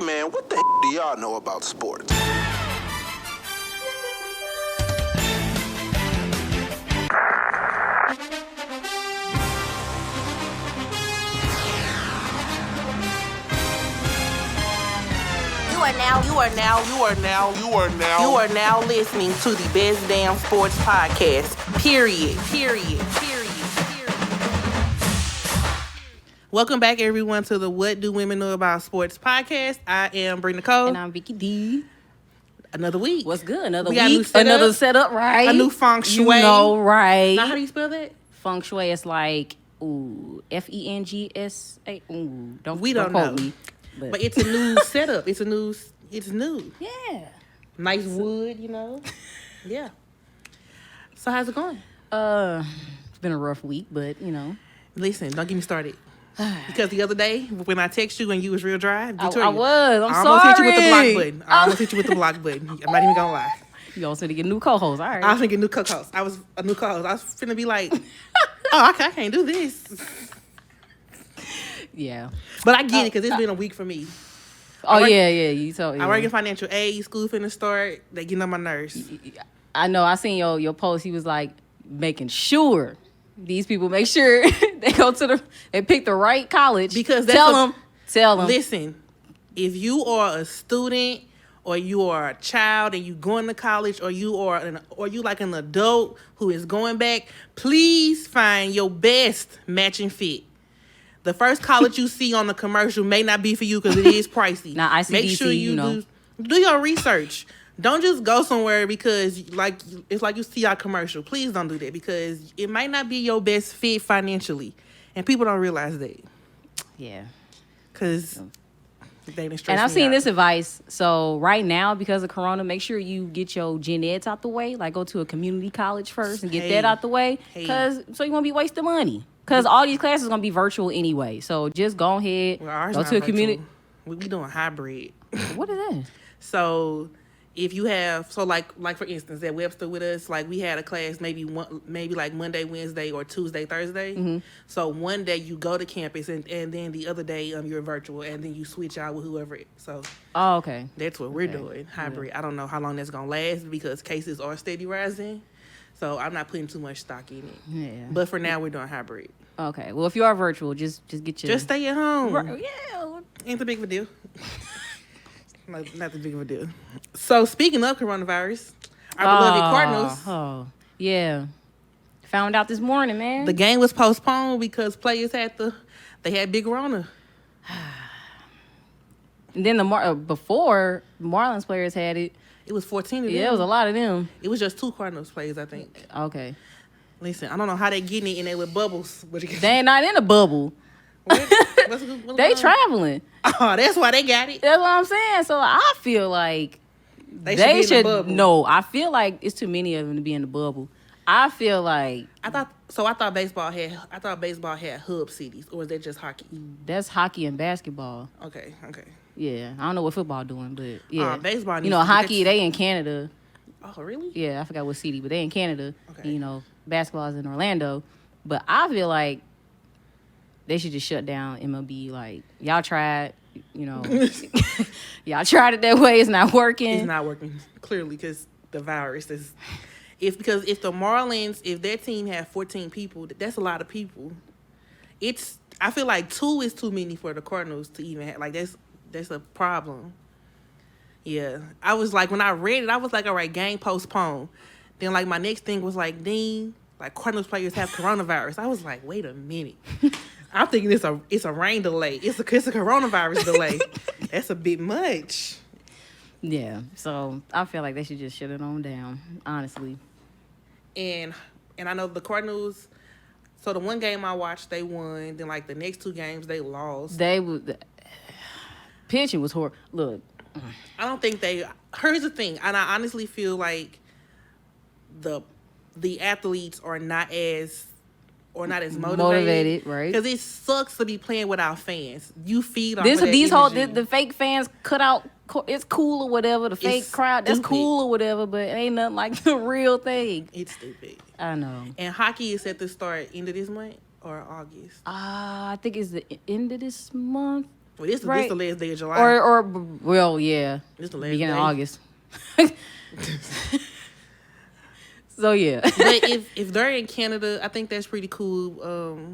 man, what the do y'all know about sports? You are now listening to the Best Damn Sports Podcast. Period. Welcome back, everyone, to the What Do Women Know About Sports Podcast. I am Bree Nicole. And I'm Vicky D. Another week. What's good? Another got week. Another setup, right? A new feng shui. You know, right? Now, how do you spell that? Feng shui is like, FENGSA. We don't quote know. me. But it's a new setup. It's new. Yeah. Nice wood, you know. Yeah. So how's it going? It's been a rough week, but you know. Listen, don't get me started. Because the other day when I text you and you was real dry, I was. I'm I almost sorry. hit you with the block button. I almost hit you with the block button. I'm not even gonna lie. You also to get a new co-host. All right. I was thinking new co-host. I was finna be like, oh, okay, I can't do this. Yeah. But I get it because it's been a week for me. Yeah. You told. Yeah. I work in financial aid. School finna start. They getting on my nerves. I know. I seen your post. He was like making sure these people make sure they pick the right college. Because tell them. Listen, if you are a student or you are a child and you going to college or you like an adult who is going back, please find your best matching fit. The first college you see on the commercial may not be for you because it is pricey. Now, ICDC, make sure you do your research. Don't just go somewhere because it's like you see our commercial. Please don't do that because it might not be your best fit financially, and people don't realize that. Yeah, because they didn't stress. And I've me seen out. this advice. So right now, because of Corona, make sure you get your gen eds out the way. Like go to a community college first and get that out the way, so you won't be wasting money. Because all these classes are going to be virtual anyway. So just go ahead, go to a community. We doing hybrid. What is that? So if you have, like for instance, at Webster with us, like we had a class maybe like Monday, Wednesday, or Tuesday, Thursday. Mm-hmm. So one day you go to campus and then the other day you're virtual and then you switch out with whoever. So okay. That's what we're doing, hybrid. Yeah. I don't know how long that's going to last because cases are steady rising. So I'm not putting too much stock in it. Yeah. But for now, we're doing hybrid. Okay. Well, if you are virtual, just get your... Just stay at home. Yeah. Ain't the big of a deal. Not the big of a deal. So speaking of coronavirus, our beloved Cardinals. Oh, yeah. Found out this morning, man. The game was postponed because players had big Rona. And then before Marlins players had it. It was 14 of them. Yeah, it was a lot of them. It was just 2 Cardinals players, I think. Okay. Listen, I don't know how they getting it in there with bubbles. But they ain't not in a bubble. What's they traveling. Oh, that's why they got it. That's what I'm saying. So I feel like they should. No, I feel like it's too many of them to be in the bubble. I feel like I thought baseball had hub cities, or is that just hockey? That's hockey and basketball. Okay. Yeah, I don't know what football doing, but yeah, baseball. Hockey they in Canada. Oh, really? Yeah, I forgot what city, but they in Canada. Okay. And, basketball is in Orlando, but I feel like they should just shut down MLB. Like y'all tried, y'all tried it that way. It's not working. It's not working clearly because the virus is. If the Marlins, if their team had 14 people, that's a lot of people. I feel like 2 is too many for the Cardinals to even have. Like that's a problem. Yeah, I was like, when I read it, I was like, all right, game postponed. Then like my next thing was like, Dean, like Cardinals players have coronavirus. I was like, wait a minute. I'm thinking it's a rain delay. It's a coronavirus delay. That's a bit much. Yeah, so I feel like they should just shut it on down, honestly. And I know the Cardinals. So the one game I watched, they won. Then like the next 2 games, they lost. Pitching was horrible. Look, I don't think here's the thing, and I honestly feel like the athletes are not as motivated, right? Because it sucks to be playing without fans. You feed off the fake fans cut out. It's cool or whatever. The fake crowd, that's cool or whatever, but it ain't nothing like the real thing. It's stupid. I know. And hockey is set to start end of this month or August. I think it's the end of this month. Well, this the last day of July. Or well, yeah. This the last beginning day. of August. So yeah. But if they're in Canada, I think that's pretty cool.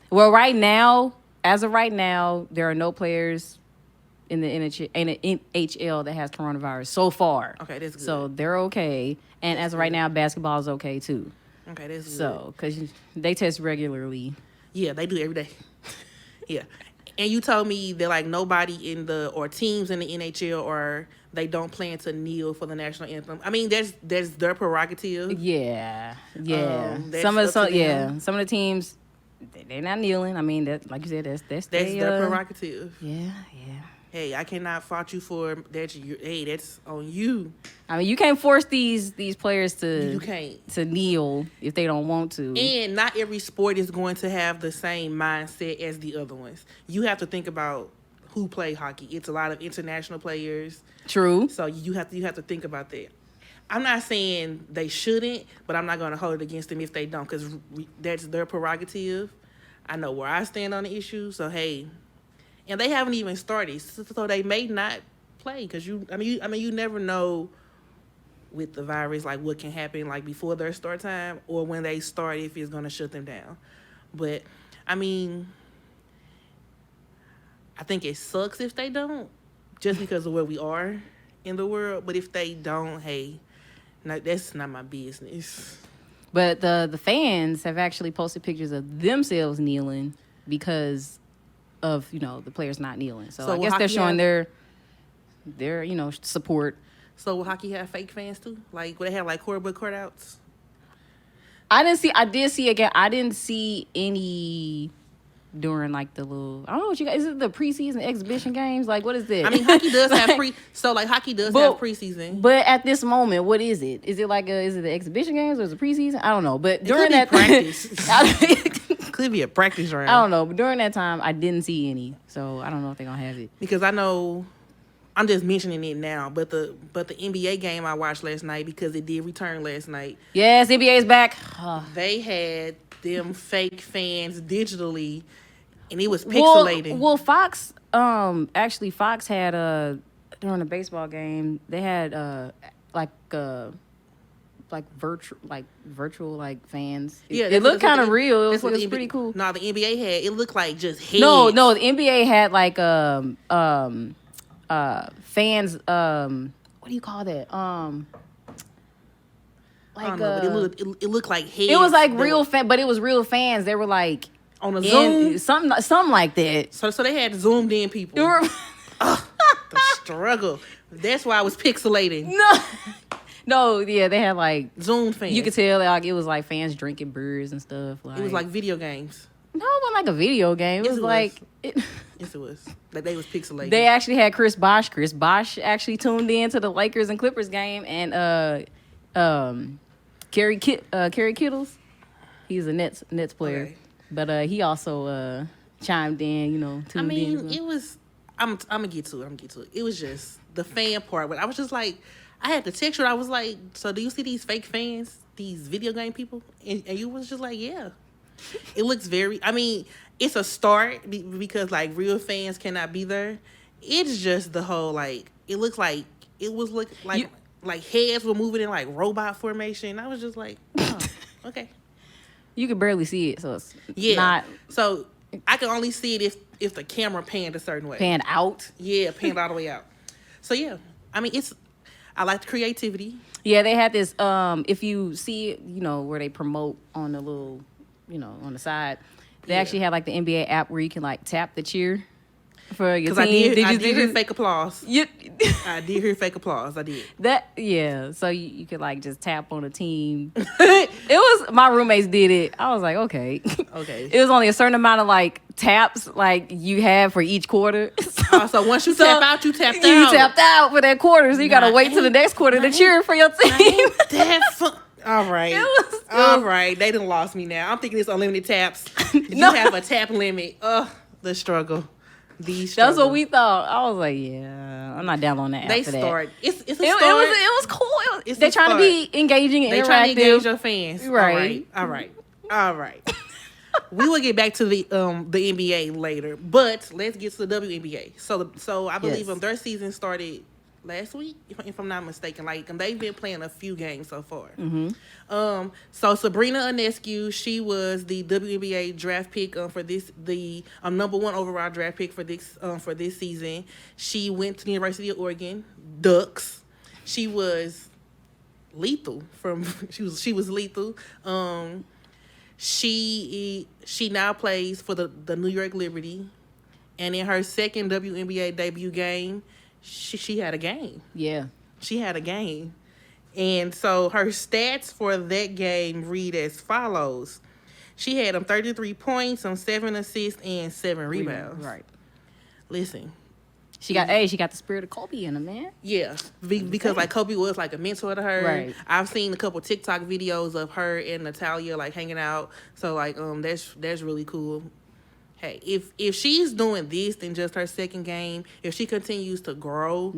Well, as of right now, there are no players in the NHL that has coronavirus so far. Okay, that's good. So they're okay. And as of right now, basketball is okay too. Okay, that's good. So, because they test regularly. Yeah, they do every day. Yeah. And you told me that like nobody or teams in the NHL or they don't plan to kneel for the national anthem. I mean, that's their prerogative. Yeah. Some of the teams, they're not kneeling. I mean, that, like you said, that's their prerogative. Yeah. Hey, I cannot fault you for that. Hey, that's on you. I mean, you can't force these players You can't to kneel if they don't want to. And not every sport is going to have the same mindset as the other ones. You have to think about who play hockey. It's a lot of international players. True. So you have to think about that. I'm not saying they shouldn't, but I'm not going to hold it against them if they don't, because that's their prerogative. I know where I stand on the issue. So hey, and they haven't even started, so they may not play because you never know with the virus like what can happen like before their start time or when they start if it's going to shut them down. But I mean, I think it sucks if they don't, just because of where we are in the world. But if they don't, hey, that's not my business. But the fans have actually posted pictures of themselves kneeling because of the players not kneeling. So I guess they're showing their support. So will hockey have fake fans too? Like would they have like cardboard cutouts? I did see again. I didn't see any during like the little. I don't know what you guys. Is it the preseason exhibition games? Like what is this? I mean, hockey does have hockey does have preseason. But at this moment, what is it? Is it the exhibition games or is it preseason? I don't know. But during that practice. Could be a practice round. I don't know, but during that time, I didn't see any, so I don't know if they're gonna have it. Because I know, I'm just mentioning it now, but the NBA game I watched last night because it did return last night. Yes, NBA is back. They had them fake fans digitally, and it was pixelated. Well, Fox had during the baseball game they had virtual fans. It looked kind of real. It was pretty cool. No, the NBA had it looked like just heads. No, the NBA had like fans. What do you call that? It looked like heads. It was like real but it was real fans. They were like on a Zoom, something like that. So they had zoomed in people. The struggle. That's why I was pixelating. No, yeah, they had like Zoom fans. You could tell like it was like fans drinking beers and stuff. Like it was like video games. No, it wasn't like a video game. It was like yes, it was. Like they was pixelated. They actually had Chris Bosh. Chris Bosh actually tuned in to the Lakers and Clippers game, and Kerry Kittles. He's a Nets player, okay. But he also chimed in. Tuned in. It was. I'm gonna get to it. It was just the fan part, but I was just like. I had to text her. I was like, so do you see these fake fans, these video game people? And you was just like, yeah. It looks it's a start because, like, real fans cannot be there. It's just the whole, like, it looks like, like heads were moving in, like, robot formation. I was just like, oh, okay. You could barely see it, so it's not. So I can only see it if the camera panned a certain way. Panned out? Yeah, panned all the way out. So, yeah. I like the creativity. Yeah, they had this. If you see, where they promote on the little, on the side, they actually had like the NBA app where you can like tap the cheer for your team. I did hear fake applause. I did hear fake applause. I did. So you could like just tap on a team. It was my roommates did it. I was like, okay. It was only a certain amount of like taps like you have for each quarter. So once you tap out, you tapped out. You tapped out for that quarter, so you gotta wait till the next quarter to cheer for your team. All right. All right. They done lost me now. I'm thinking it's unlimited taps. You have a tap limit. The struggle. That's what we thought. I was like, yeah, I'm not down on that. They start. It's a start. It was cool. They're trying to be engaging and interactive. They trying to engage your fans. Right. All right. We will get back to the NBA later, but let's get to the WNBA. So I believe Yes. their season started last week, if I'm not mistaken. Like they've been playing a few games so far. So Sabrina Ionescu, she was the WNBA draft pick for the number 1 overall draft pick for this season. She went to the University of Oregon Ducks. She was lethal she was lethal. She now plays for the New York Liberty, and in her second WNBA debut game, she had a game. Yeah. She had a game. And so her stats for that game read as follows. She had 33 points, 7 assists, and 7 rebounds. Right. Listen. She got the spirit of Kobe in her, man. Yeah, because like Kobe was like a mentor to her. Right. I've seen a couple TikTok videos of her and Natalia like hanging out. So like that's really cool. Hey, if she's doing this in just her second game, if she continues to grow,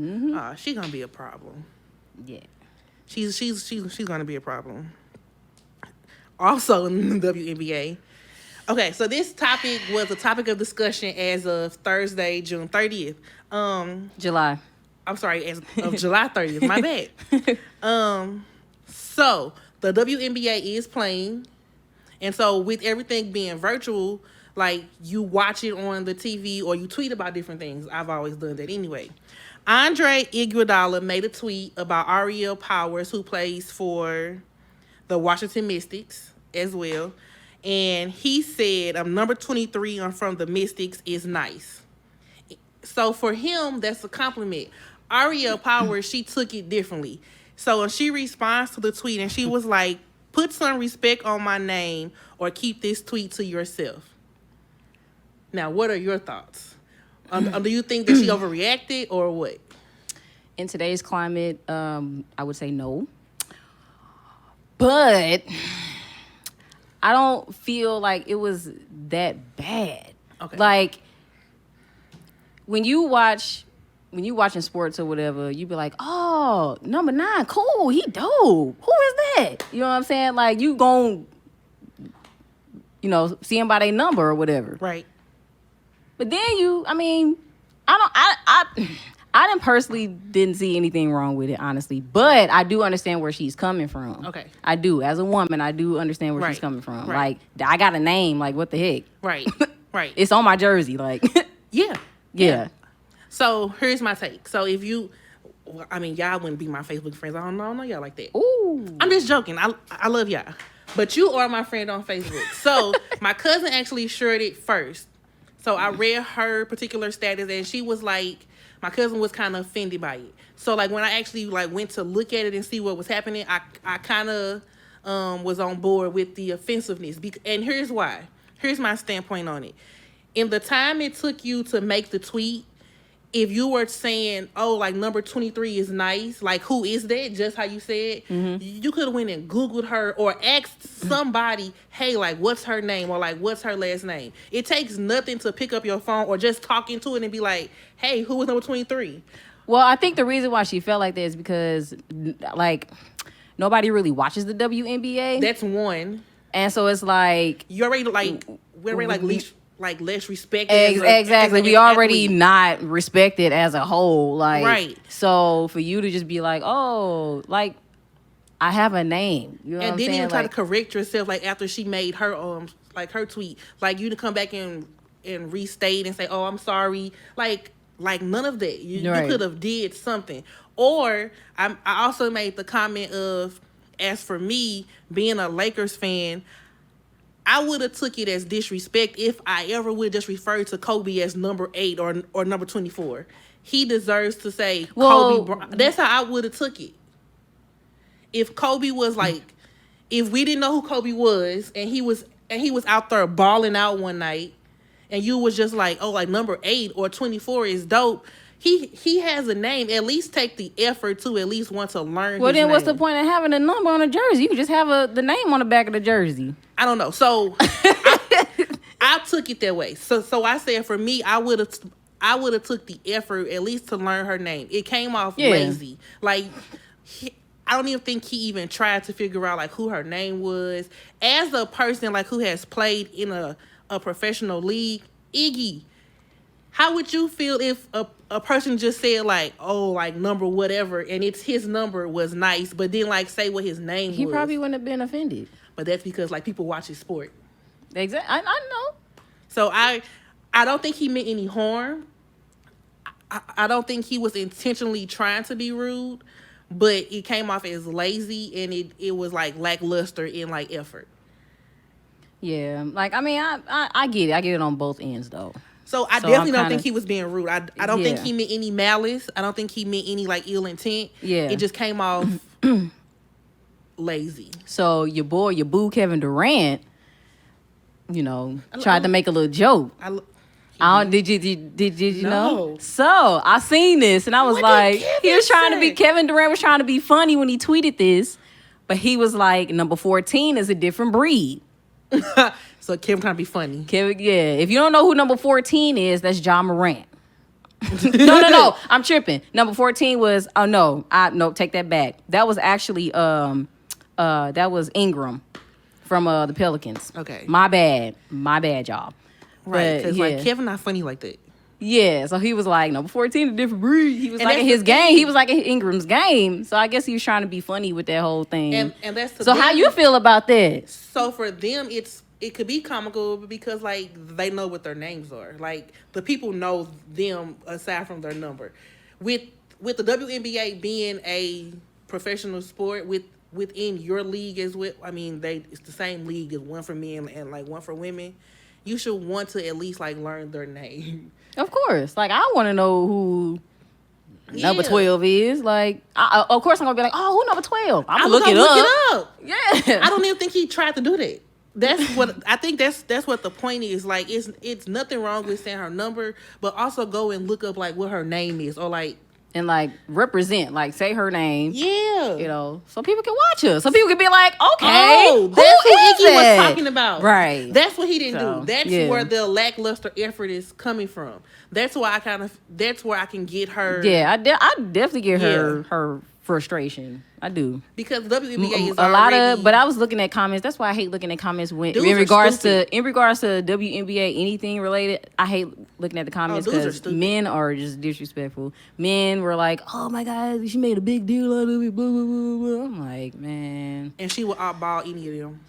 she's gonna be a problem. Yeah. She's gonna be a problem. Also in the WNBA. Okay, so this topic was a topic of discussion as of Thursday, June 30th. July. I'm sorry, as of July 30th. My bad. So the WNBA is playing, and so with everything being virtual, like you watch it on the TV or you tweet about different things. I've always done that anyway. Andre Iguodala made a tweet about Ariel Powers, who plays for the Washington Mystics as well. And he said, number 23 from the Mystics is nice. So for him, that's a compliment. Ariel Powers, she took it differently. So she responds to the tweet and she was like, put some respect on my name or keep this tweet to yourself. Now, what are your thoughts? Do you think that she overreacted or what? In today's climate, I would say no. But I don't feel like it was that bad. Okay. Like when you watching sports or whatever, you be like, oh, number 9, cool, he dope. Who is that? You know what I'm saying? Like you gon' see him by their number or whatever. Right. But then I didn't personally didn't see anything wrong with it, honestly. But I do understand where she's coming from. Okay. I do. As a woman, I do understand where she's coming from. Right. Like, I got a name. Like, what the heck? Right. Right. It's on my jersey. Like, yeah. So here's my take. So if you, y'all wouldn't be my Facebook friends. I don't know y'all like that. Ooh. I'm just joking. I love y'all. But you are my friend on Facebook. So my cousin actually shared it first. So I read her particular status and she was like, my cousin was kind of offended by it. So like when I actually like went to look at it and see what was happening, I kind of was on board with the offensiveness. And here's why. Here's my standpoint on it. In the time it took you to make the tweet, if you were saying, oh, like number 23 is nice, like who is that? Just how you said, you could have went and Googled her or asked somebody, hey, like what's her name or like what's her last name? It takes nothing to pick up your phone or just talk into it and be like, hey, who was number 23? Well, I think the reason why she felt like that is because like nobody really watches the WNBA. That's one. And so it's like you already like we're already like less respected. Exactly. We already not respected as a whole. Like, right. So for you to just be like, oh, like I have a name. You know what I'm saying? And then even try to correct yourself like after she made her like her tweet. Like you to come back and restate and say, oh, I'm sorry. Like none of that. You could have did something. Or I also made the comment of, as for me being a Lakers fan, I would have took it as disrespect if I ever would just refer to Kobe as number 8 or number 24. He deserves to say Kobe Bryant. That's how I would have took it. If Kobe was like, if we didn't know who Kobe was and he was out there balling out one night and you was just like, oh, like number 8 or 24 is dope. He has a name. At least take the effort to at least want to learn. Well, his then name. What's the point of having a number on a jersey? You can just have the name on the back of the jersey. I don't know. So I took it that way. So I said for me, I would have took the effort at least to learn her name. It came off lazy. Like I don't even think he even tried to figure out like who her name was. As a person like who has played in a professional league, Iggy, how would you feel if a person just said like, oh, like number whatever, and it's his number was nice, but then like say what his name was? He probably wouldn't have been offended. But that's because like people watch his sport. Exactly. I know. So I don't think he meant any harm. I don't think he was intentionally trying to be rude, but it came off as lazy, and it was like lackluster in like effort. Yeah, like I mean, I get it. I get it on both ends though. So I definitely don't think he was being rude. I don't think he meant any malice. I don't think he meant any like ill intent. Yeah, it just came off lazy. So your boo Kevin Durant, tried to make a little joke. Did you know? So I seen this and I was like, Kevin Durant was trying to be funny when he tweeted this, but he was like, number 14 is a different breed. So Kevin trying to be funny. Kevin, yeah. If you don't know who number 14 is, that's John Morant. No, I'm tripping. Number 14 was take that back. That was actually that was Ingram from the Pelicans. Okay. My bad, y'all. Right, because like Kevin not funny like that. Yeah, so he was like, number 14, a different breed. He was like in his game. He was like in Ingram's game. So I guess he was trying to be funny with that whole thing. And that's so how you feel about that? So for them, it could be comical because like they know what their names are. Like the people know them aside from their number. With the WNBA being a professional sport within your league as well. I mean, it's the same league as one for men and like one for women. You should want to at least like learn their name. Of course. Like I want to know who number 12 is. Like of course I'm going to be like, "Oh, who number 12?" I'm going to look it up. Yeah. I don't even think he tried to do that. That's what I think that's what the point is. Like it's nothing wrong with saying her number, but also go and look up like what her name is or like and like represent, like say her name. Yeah. So people can watch her. So people can be like, okay, that's what Iggy was talking about. Right. That's what he didn't do. That's where the lackluster effort is coming from. That's why that's where I can get her. Yeah, I definitely get her frustration. I do. Because WNBA is a lot of, but I was looking at comments. That's why I hate looking at comments when in regards to WNBA, anything related. I hate looking at the comments because men are just disrespectful. Men were like, "Oh my God, she made a big deal out of it." Blah, blah, blah, blah. I'm like, man. And she would outball any of them.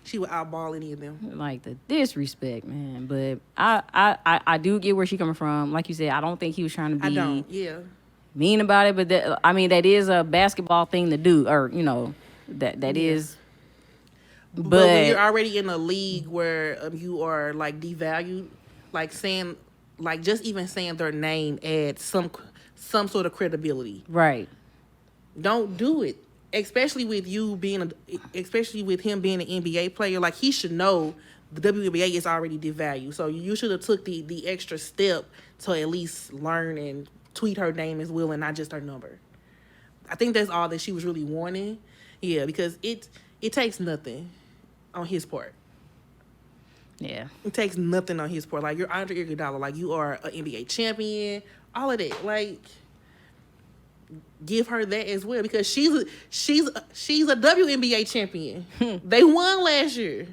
She would outball any of them. Like the disrespect, man. But I do get where she coming from. Like you said, I don't think he was trying to be. Mean about it, but that is a basketball thing to do, or that is. But when you're already in a league where you are like devalued, like saying, like just even saying their name adds some sort of credibility. Right. Don't do it, especially with him being an NBA player. Like he should know the WNBA is already devalued, so you should have took the extra step to at least learn and tweet her name as well and not just her number. I think that's all that she was really wanting. Yeah, because it takes nothing on his part. Yeah. It takes nothing on his part. Like you're Andre Iguodala, like you are an NBA champion, all of that. Like give her that as well because she's a WNBA champion. They won last year.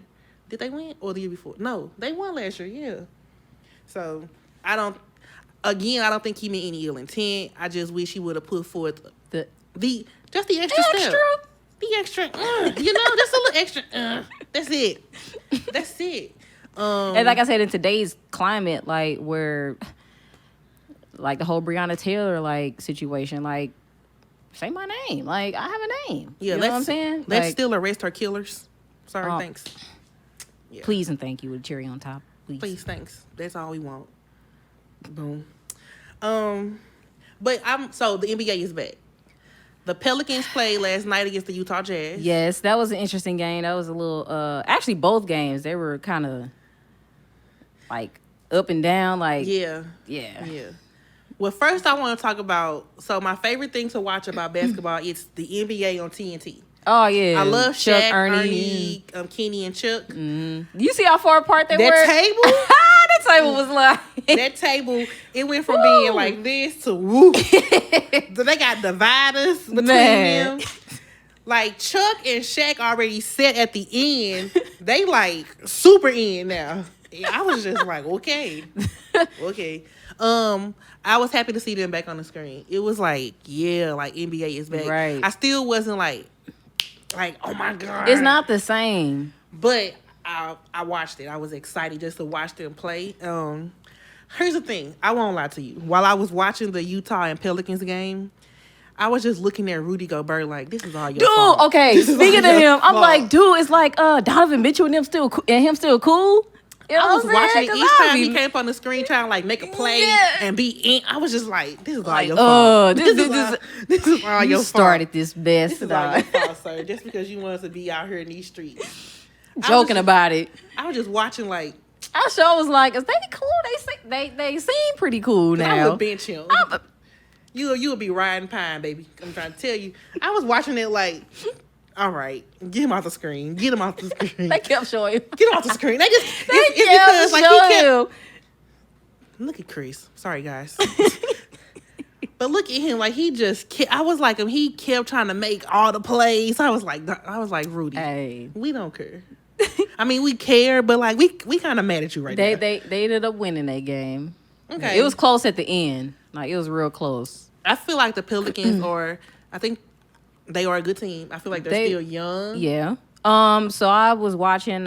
Did they win or the year before? No, they won last year. Yeah. So I don't think he meant any ill intent. I just wish he would have put forth the extra step. The extra, just a little extra. That's it. That's it. And like I said, in today's climate, like where, like the whole Breonna Taylor like situation, like say my name. Like I have a name. Yeah, you know what I'm saying? Let's still arrest her killers. Sorry, thanks. Yeah. Please and thank you with a cherry on top. Please, thanks. That's all we want. Boom. So the NBA is back. The Pelicans played last night against the Utah Jazz. Yes, that was an interesting game. That was a little actually both games they were kind of like up and down like yeah. Well, first I want to talk about my favorite thing to watch about basketball is the NBA on TNT. Oh yeah, I love Shaq, Ernie, Kenny, and Chuck. Mm-hmm. You see how far apart they were? That table, That table was like that table. It went from being like this to woo. They got dividers between them. Like Chuck and Shaq already set at the end. They like super in now. I was just like, okay. I was happy to see them back on the screen. It was like, yeah, like NBA is back. Right. I still wasn't like, oh my God. It's not the same. But I watched it. I was excited just to watch them play. Here's the thing. I won't lie to you. While I was watching the Utah and Pelicans game, I was just looking at Rudy Gobert like, this is all your fault. Dude, okay. Speaking of him, I'm like, dude, it's like Donovan Mitchell and him still cool. You know I was watching it each time he be... came up on the screen trying to like make a play and be in. I was just like, this is all your fault. This is all your fault. You started this mess. This is all your fault, sir. Just because you want us to be out here in these streets. Joking about it. I was just watching like. I sure was like, is they cool? They seem pretty cool now. I would bench him. You would be riding pine, baby. I'm trying to tell you. I was watching it like, all right, get him off the screen. Get him off the screen. They kept showing him. Get him off the screen. It's because like he kept. Look at Chris. Sorry, guys. But look at him. Like he just kept, I was like him. He kept trying to make all the plays. I was like Rudy. Hey, we don't care. I mean, we care, but like we kind of mad at you right now. They ended up winning that game. Okay, it was close at the end. Like it was real close. I feel like the Pelicans I think they are a good team. I feel like they're still young. Yeah. So I was watching.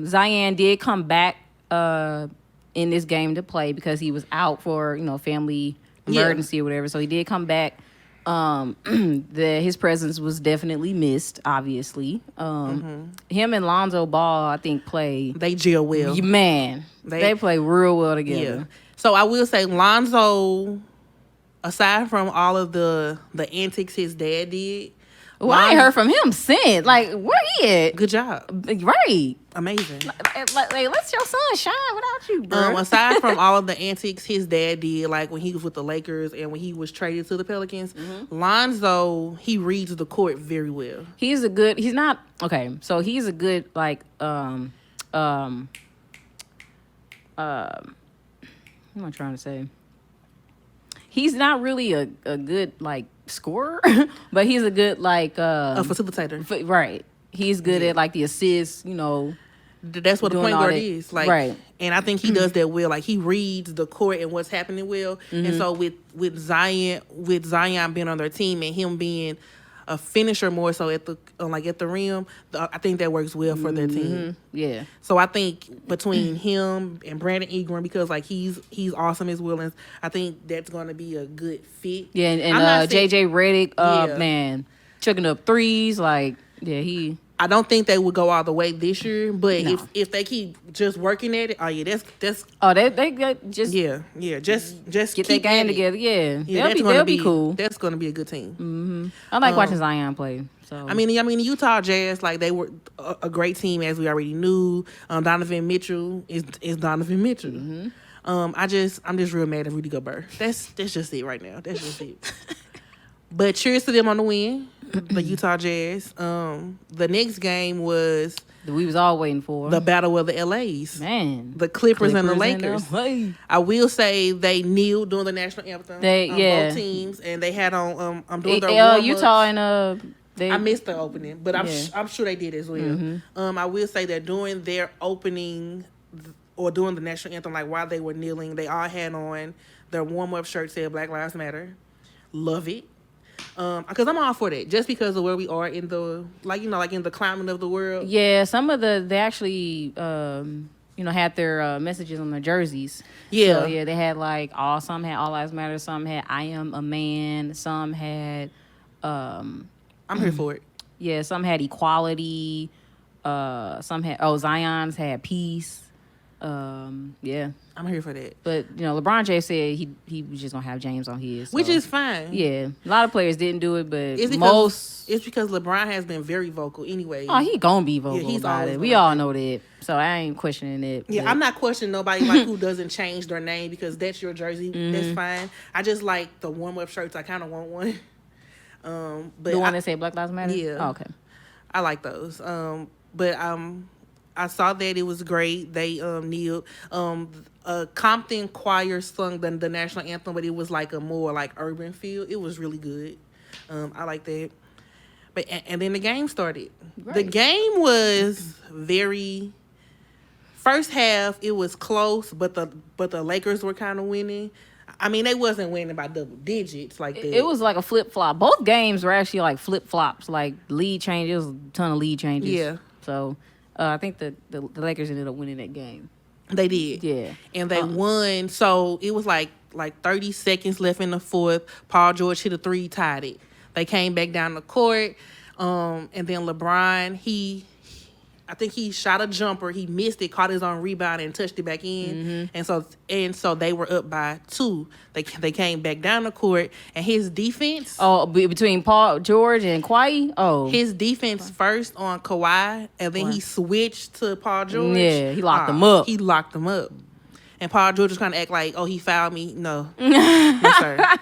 Zion did come back in this game to play because he was out for family emergency or whatever. So he did come back. His presence was definitely missed. Obviously, him and Lonzo Ball, I think, played. They gel well. Man, they play real well together. Yeah. So I will say Lonzo. Aside from all of the antics his dad did. Well, I ain't heard from him since. Like, where he at? Good job. Right. Amazing. Like let your son shine without you, bro. Aside from all of the antics his dad did, like when he was with the Lakers and when he was traded to the Pelicans, Lonzo, he reads the court very well. He's a good, like, what am I trying to say? He's not really a good, like, scorer, but he's a good, like... a facilitator. Right. He's good at, like, the assists, That's what the point guard is. Like, right. And I think he does that well. Like, he reads the court and what's happening well. And so with Zion being on their team and him being a finisher more so at the rim, I think that works well for their team. Yeah. So I think between him and Brandon Ingram, because like he's awesome as well, I think that's going to be a good fit. Yeah, and JJ Redick, man, chucking up threes, like he. I don't think they would go all the way this year, but if they keep just working at it, that's. Oh, they just just get that game together. Yeah, they'll be cool. That's going to be a good team. I like watching Zion play. So I mean, the Utah Jazz, like they were a great team as we already knew. Donovan Mitchell is Donovan Mitchell. I'm just real mad at Rudy Gobert. That's just it right now. That's just it. But cheers to them on the win, the Utah Jazz. The next game was we was all waiting for the battle of the LAs. Man, the Clippers and the Lakers. I will say they kneeled during the national anthem. Both teams, and they had on. I'm doing their Utah and I missed the opening, but I'm sure they did as well. I will say that during their opening or during the national anthem, like while they were kneeling, they all had on their warm up shirt said Black Lives Matter. Love it. Because I'm all for that, just because of where we are in the in the climate of the world. Yeah, some of they actually had their messages on their jerseys. Yeah, so, they had some had All Lives Matter, some had I Am a Man, some had I'm here for it. Yeah, some had equality. Some had Zion's had peace. Yeah, I'm here for that. But LeBron James said he was just gonna have James on his, so. Which is fine. Yeah, a lot of players didn't do it, but it's because LeBron has been very vocal anyway. Oh, he gonna be vocal about it. We all know that, so I ain't questioning it. Yeah, I'm not questioning nobody who doesn't change their name because that's your jersey. That's fine. I just like the warm up shirts. I kind of want one. But the one that say Black Lives Matter. Yeah. Oh, okay. I like those. But I saw that it was great. They kneeled. Compton choir sung the national anthem, but it was like a more like urban feel. It was really good. I like that. But and then the game started. Right. The game was very. First half it was close, but the Lakers were kind of winning. I mean, they wasn't winning by double digits like that. It was like a flip flop. Both games were actually like flip flops, like lead changes, a ton of lead changes. Yeah. So I think the Lakers ended up winning that game. They did. Yeah. And they won. So it was like 30 seconds left in the fourth. Paul George hit a 3, tied it. They came back down the court. And then LeBron, I think he shot a jumper. He missed it, caught his own rebound, and touched it back in. Mm-hmm. And so they were up by 2. They came back down the court, and his defense. Oh, between Paul George and Kawhi. Oh, his defense first on Kawhi, and then he switched to Paul George. Yeah, he locked him up. He locked him up. And Paul George was trying to act like, oh, he fouled me. No. No, sir.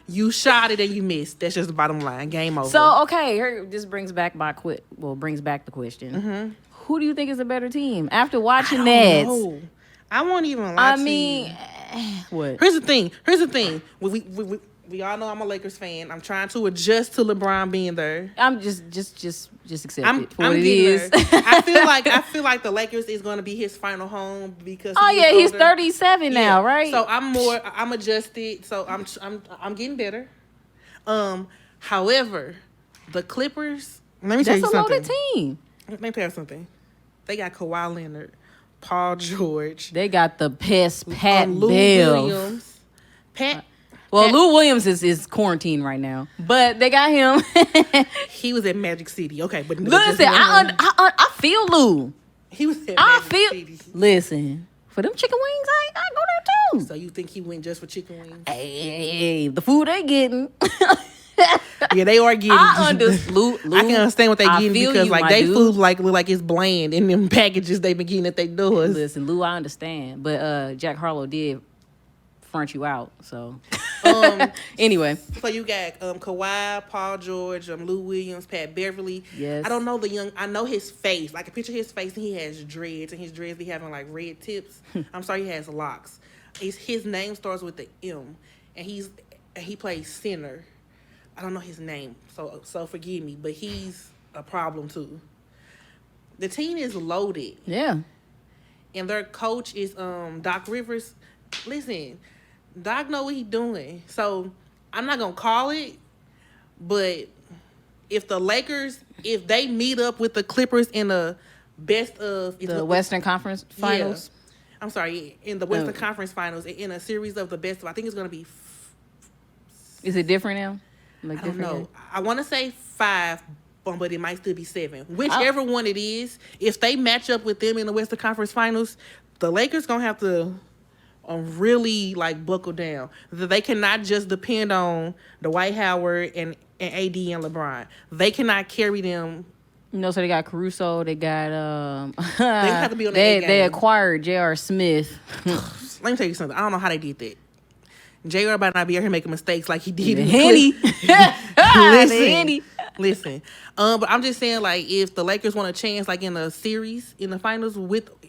You shot it and you missed. That's just the bottom line. Game over. So, okay, this brings back the question. Mm-hmm. Who do you think is a better team? After watching that. I won't even lie to you. What? Here's the thing. We all know I'm a Lakers fan. I'm trying to adjust to LeBron being there. I'm just accept it for I'm what it is. I feel like the Lakers is going to be his final home because he's 37 now, right? So I'm adjusted. So I'm getting better. However, the Clippers. Let me tell you something. That's a loaded team. Let me tell you something. They got Kawhi Leonard, Paul George. They got the pest Pat Lou Bell. Williams. Lou Williams is quarantined right now, but they got him. He was at Magic City. Okay, but listen, I feel Lou. He was at Magic City. Listen, for them chicken wings, I go there too. So you think he went just for chicken wings? Hey, the food they getting. Yeah, they are getting. I understand. I can understand what they getting because they food look like it's bland in them packages they been getting at their doors. Listen, Lou, I understand, but Jack Harlow did front you out. So anyway, so you got Kawhi, Paul George, Lou Williams, Pat Beverly. Yes, I don't know I know his face. I can picture his face, and he has dreads, and his dreads be having like red tips. I'm sorry, he has locks. His name starts with the M, and he plays center. I don't know his name, so forgive me, but he's a problem too. The team is loaded. Yeah. And their coach is Doc Rivers. Listen, Doc know what he's doing. So I'm not gonna call it, but if the Lakers, if they meet up with the Clippers in the best of the Western Conference Finals. Yeah, I'm sorry, in the Western Conference Finals, in a series of the best of, I think it's gonna be. Is it different now? I don't know. I want to say 5, but it might still be 7. Whichever one it is, if they match up with them in the Western Conference Finals, the Lakers gonna have to really like buckle down. They cannot just depend on Dwight Howard and AD and LeBron. They cannot carry them. So they got Caruso. They got they have to be on the they acquired J.R. Smith. Let me tell you something. I don't know how they did that. J.R. might not be out here making mistakes like he did in Henny. Listen. But I'm just saying, like, if the Lakers want a chance, like in a series in the finals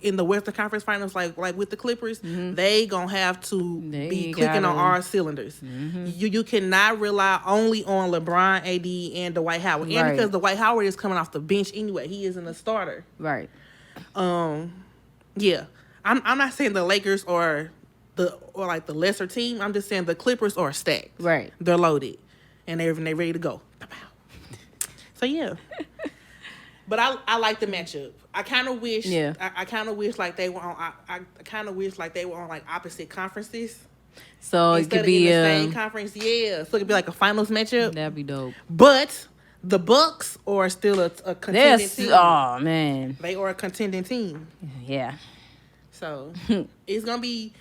in the Western Conference Finals, like with the Clippers, they gonna have to be clicking on all cylinders. Mm-hmm. You cannot rely only on LeBron, AD, and Dwight Howard, and because Dwight Howard is coming off the bench anyway, he isn't a starter. Right. Yeah. I'm not saying the Lakers are the lesser team. I'm just saying the Clippers are stacked. Right. They're loaded, and they're ready to go. So yeah. But I like the matchup. I kind of wish. Yeah. I kind of wish like they were on. I kind of wish like they were on like opposite conferences. So it could be in the same conference. Yeah. So it could be like a finals matchup. That'd be dope. But the Bucks are still a contending team. Oh man. They are a contending team. Yeah. So it's gonna be.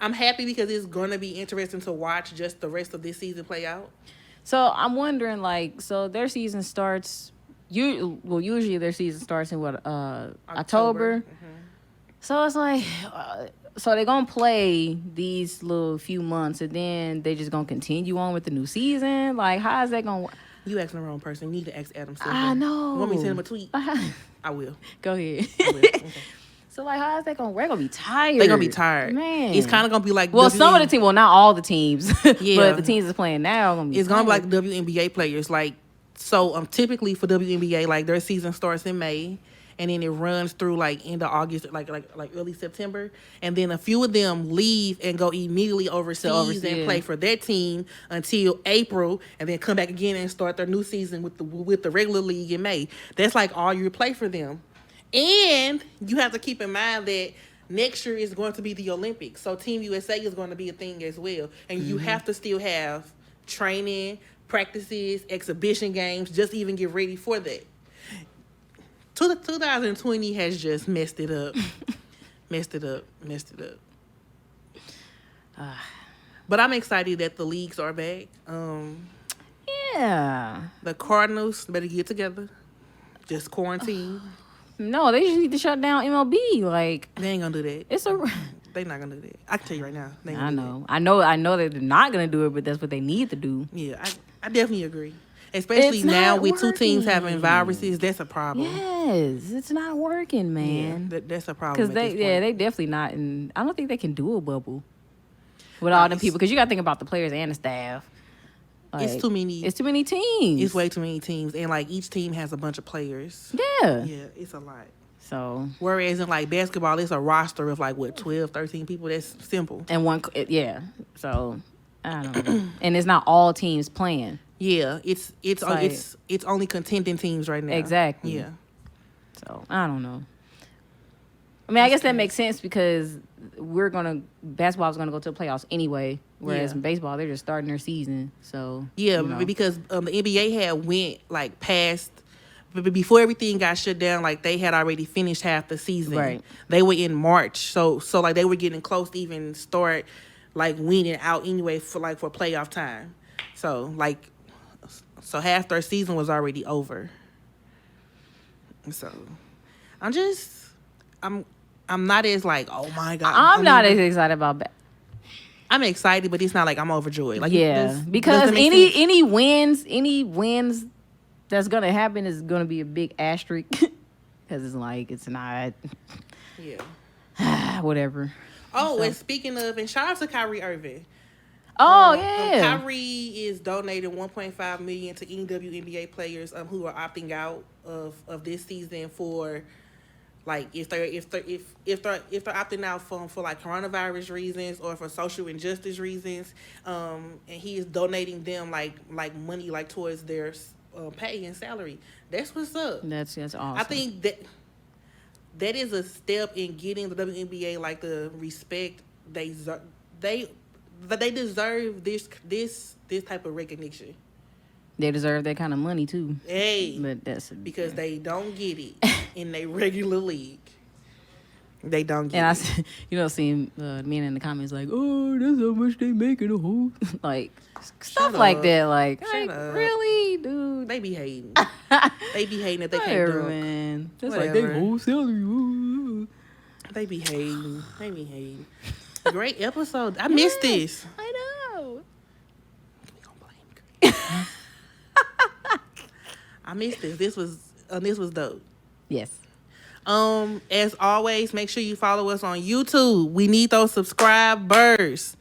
I'm happy because it's gonna be interesting to watch just the rest of this season play out. So I'm wondering, like, so their season starts. Usually their season starts in what October. Mm-hmm. So it's like, so they're gonna play these little few months, and then they just gonna continue on with the new season. Like, how is that gonna? You asking the wrong person. You need to ask Adam Silver. I know. You want me to send him a tweet? I will. Go ahead. I will. Okay. So, like, how is that going to work? We're going to be tired. They're going to be tired. Man. It's kind of going to be like Well, some of the teams, well, not all the teams, Yeah. but the teams that's playing now are going to be It's going to be like the WNBA players. Like, so typically for WNBA, like, their season starts in May, and then it runs through, like, end of August, like early September. And then a few of them leave and go immediately overseas and play for their team until April, and then come back again and start their new season with the regular league in May. That's, like, all you play for them. And you have to keep in mind that next year is going to be the Olympics. So Team USA is going to be a thing as well. And you have to still have training, practices, exhibition games, just to even get ready for that. 2020 has just messed it up. messed it up. But I'm excited that the leagues are back. Yeah. The Cardinals better get together. Just quarantine. No, they just need to shut down MLB. Like, They ain't gonna do that. They not gonna do that. I can tell you right now. They ain't I gonna do know. I know that they're not gonna do it, but that's what they need to do. that. Yeah, I definitely agree. Especially It's now not with two teams working. having viruses, that's a problem. Yes, it's not working, man. Yeah, that's a problem. Because they definitely not. And I don't think they can do a bubble with all the people. Because you got to think about the players and the staff. Like, It's too many. It's too many teams. It's way too many teams, and like each team has a bunch of players. Yeah. Yeah, it's a lot. So. Whereas in like basketball, it's a roster of like 12, 13 people. That's simple. And yeah. So I don't know. And it's not all teams playing. Yeah, it's only contending teams right now. Exactly. Yeah. So I don't know. I mean, I guess that makes sense because basketball's gonna go to the playoffs anyway. Whereas in baseball, they're just starting their season. So yeah, because the NBA had went like past, but before everything got shut down, like they had already finished half the season. Right. They were in March, so like they were getting close to even start like weaning out anyway for playoff time. So half their season was already over. So I'm not as like, oh my God. I'm not as excited about that. I'm excited, but it's not like I'm overjoyed. Like because any wins that's gonna happen is gonna be a big asterisk because it's like it's not. Yeah. Whatever. Oh, and speaking of, and shout out to Kyrie Irving. Oh yeah. Kyrie is donating $1.5 million to any WNBA players who are opting out of this season for like if they're opting out for like coronavirus reasons or for social injustice reasons, and he is donating them like money like towards their pay and salary. That's what's up. That's awesome. I think that is a step in getting the WNBA like the respect they deserve. This type of recognition. They deserve that kind of money too. Hey, but because they don't get it in their regular league. They don't get it. And I seeing men in the comments like, "Oh, that's how much they make in a whole," like stuff like that. Like, really, dude? They be hating. They be hating that they can't do it. Man. That's like their whole salary. They be hating. Great episode. I missed this. I know. We gonna blame. I missed this. This was dope. Yes. As always, make sure you follow us on YouTube. We need those subscribers.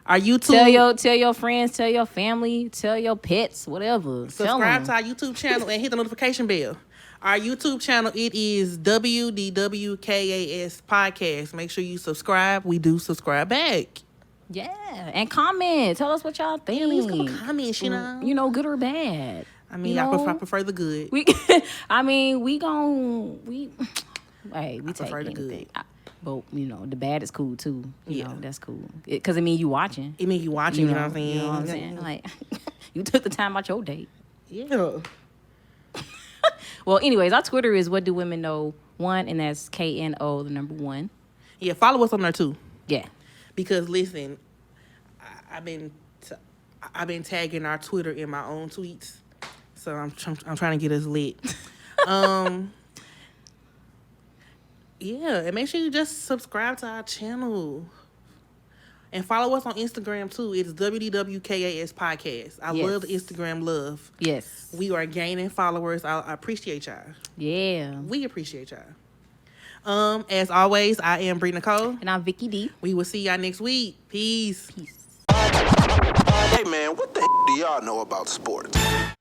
Our YouTube. Tell your friends, tell your family, tell your pets, whatever. Subscribe to our YouTube channel and hit the notification bell. Our YouTube channel, it is WDWKAS Podcast. Make sure you subscribe. We do subscribe back. Yeah, and comment. Tell us what y'all think. Yeah, leave some comments, you know. You know, good or bad. I mean, I prefer the good. We take prefer the anything. But, the bad is cool, too. You know, that's cool. Because it mean you watching. It mean you watching, you know what I'm saying? You know what I'm saying? Like, you took the time out your day. Yeah. Well, anyways, our Twitter is What Do Women Know 1, and that's KNO, the number 1. Yeah, follow us on there, too. Yeah. Because, listen, I've been tagging our Twitter in my own tweets. So I'm trying to get us lit. Yeah, and make sure you just subscribe to our channel. And follow us on Instagram, too. It's WDWKAS Podcast. I love the Instagram love. Yes. We are gaining followers. I appreciate y'all. Yeah. We appreciate y'all. As always, I am Bree Nicole. And I'm Vicky D. We will see y'all next week. Peace. Hey, man, what the do y'all know about sports?